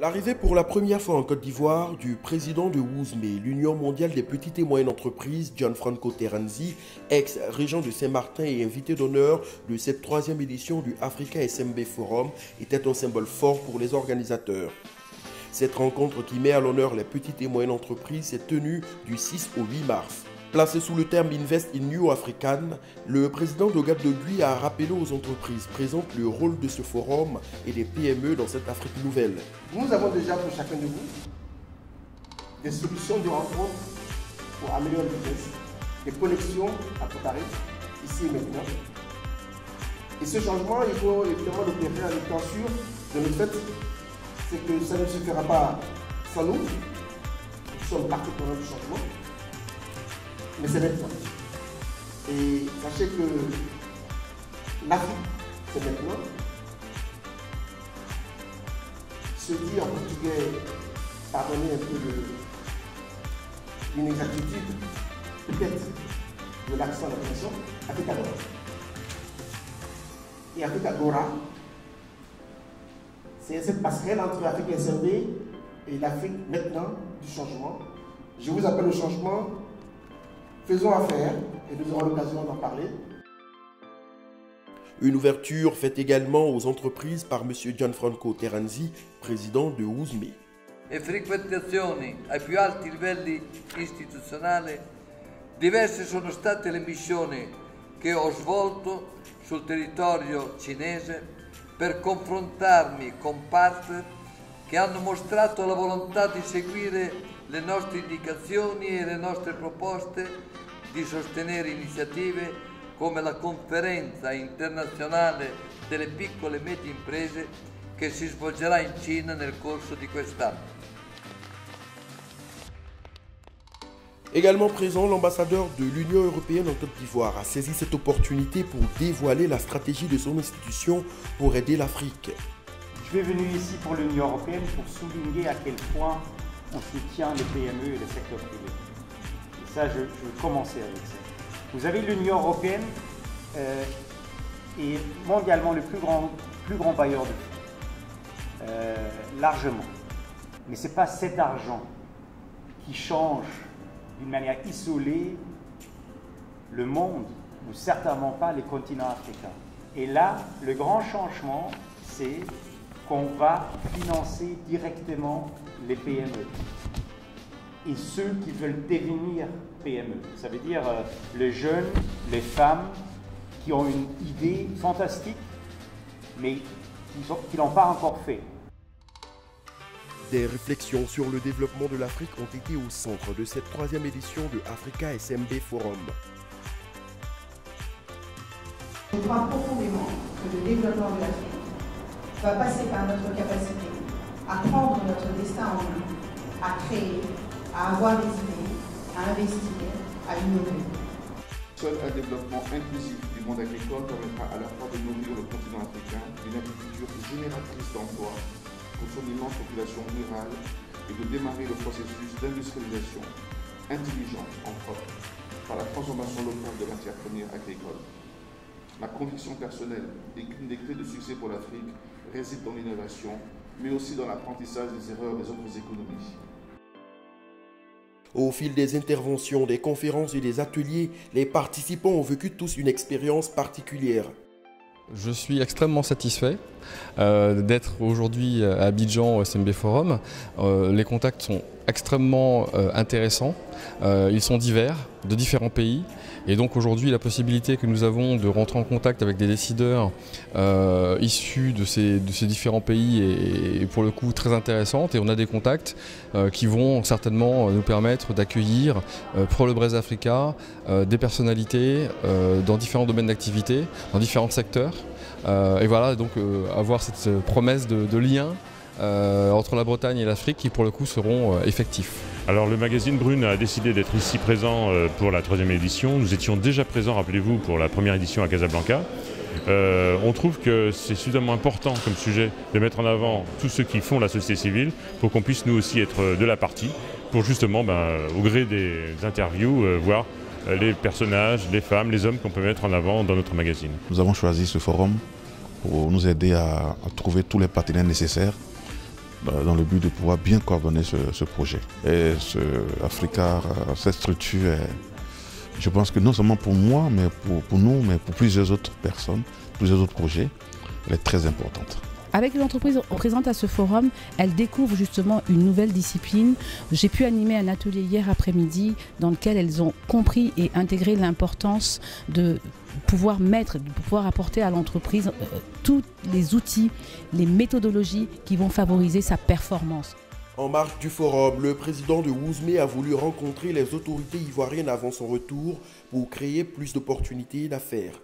L'arrivée pour la première fois en Côte d'Ivoire du président de WOSME, l'Union mondiale des petites et moyennes entreprises, Gianfranco Terranzi, ex-régent de Saint-Martin et invité d'honneur de cette troisième édition du Africa SMB Forum, était un symbole fort pour les organisateurs. Cette rencontre qui met à l'honneur les petites et moyennes entreprises s'est tenue du 6 au 8 mars. Placé sous le terme Invest in New African, le président de Gap de Gui a rappelé aux entreprises présentes le rôle de ce forum et des PME dans cette Afrique nouvelle. Nous avons déjà pour chacun de vous des solutions de rencontre pour améliorer le business, des connexions à préparer ici et maintenant. Et ce changement, il faut évidemment l'opérer en étant sûr de notre fait, c'est que ça ne se fera pas sans nous. Nous sommes partie prenante du changement. Mais c'est maintenant. Et sachez que l'Afrique, c'est maintenant. Se dit en portugais, pardonnez un peu l'inexactitude, peut-être, de l'accent de la nation, Africa Dora. Et Africa Dora, c'est cette passerelle entre l'Afrique SMB et l'Afrique maintenant du changement. Je vous appelle au changement. Faisons affaire et nous aurons l'occasion d'en parler. Une ouverture faite également aux entreprises par M. Gianfranco Terranzi, président de WOSME. E frequentazioni ai più alti livelli istituzionali, diverse sono state le missioni che ho svolto sul territorio cinese per confrontarmi con partner che hanno mostrato la volontà di seguire le nostre indicazioni e le nostre proposte di sostenere iniziative come la conferenza internazionale delle piccole e medie imprese che si svolgerà in Cina nel corso di quest'anno. Également présent, l'ambassadeur de l'Union européenne en Côte d'Ivoire a saisi cette opportunité pour dévoiler la stratégie de son institution pour aider l'Afrique. Je suis venu ici pour l'Union européenne pour souligner à quel point on soutient les PME et le secteur privé. Et ça, je veux commencer avec ça. Vous avez l'Union européenne et mondialement le plus grand bailleur de fonds, largement. Mais ce n'est pas cet argent qui change d'une manière isolée le monde, ou certainement pas les continents africains. Et là, le grand changement, c'est qu'on va financer directement les PME et ceux qui veulent devenir PME. Ça veut dire les jeunes, les femmes qui ont une idée fantastique, mais qui n'ont pas encore fait. Des réflexions sur le développement de l'Afrique ont été au centre de cette troisième édition de Africa SMB Forum. Je crois profondément que le développement de l'Afrique va passer par notre capacité à prendre notre destin en main, à créer, à avoir des idées, à investir, à innover. Seul un développement inclusif du monde agricole permettra à la fois de nourrir le continent africain d'une agriculture génératrice d'emplois pour son immense population rurale et de démarrer le processus d'industrialisation intelligente, entre autres, par la transformation locale de matières premières agricoles. Ma conviction personnelle est qu'une des clés de succès pour l'Afrique réside dans l'innovation, mais aussi dans l'apprentissage des erreurs des autres économies. Au fil des interventions, des conférences et des ateliers, les participants ont vécu tous une expérience particulière. Je suis extrêmement satisfait d'être aujourd'hui à Abidjan au SMB Forum. Les contacts sont extrêmement intéressants, ils sont divers, de différents pays. Et donc aujourd'hui, la possibilité que nous avons de rentrer en contact avec des décideurs issus de ces différents pays est pour le coup très intéressante. Et on a des contacts qui vont certainement nous permettre d'accueillir pour le Brésil Africa des personnalités dans différents domaines d'activité, dans différents secteurs. Et voilà, donc avoir cette promesse de lien entre la Bretagne et l'Afrique qui pour le coup seront effectifs. Alors le magazine Brune a décidé d'être ici présent pour la troisième édition. Nous étions déjà présents, rappelez-vous, pour la première édition à Casablanca. On trouve que c'est suffisamment important comme sujet de mettre en avant tous ceux qui font la société civile pour qu'on puisse nous aussi être de la partie, pour justement, au gré des interviews, voir les personnages, les femmes, les hommes qu'on peut mettre en avant dans notre magazine. Nous avons choisi ce forum pour nous aider à trouver tous les partenaires nécessaires dans le but de pouvoir bien coordonner ce projet. Et Africa, cette structure, je pense que non seulement pour moi, mais pour nous, mais pour plusieurs autres personnes, plusieurs autres projets, elle est très importante. Avec les entreprises présentes à ce forum, elles découvrent justement une nouvelle discipline. J'ai pu animer un atelier hier après-midi dans lequel elles ont compris et intégré l'importance de pouvoir apporter à l'entreprise tous les outils, les méthodologies qui vont favoriser sa performance. En marge du forum, le président de Woozmé a voulu rencontrer les autorités ivoiriennes avant son retour pour créer plus d'opportunités d'affaires.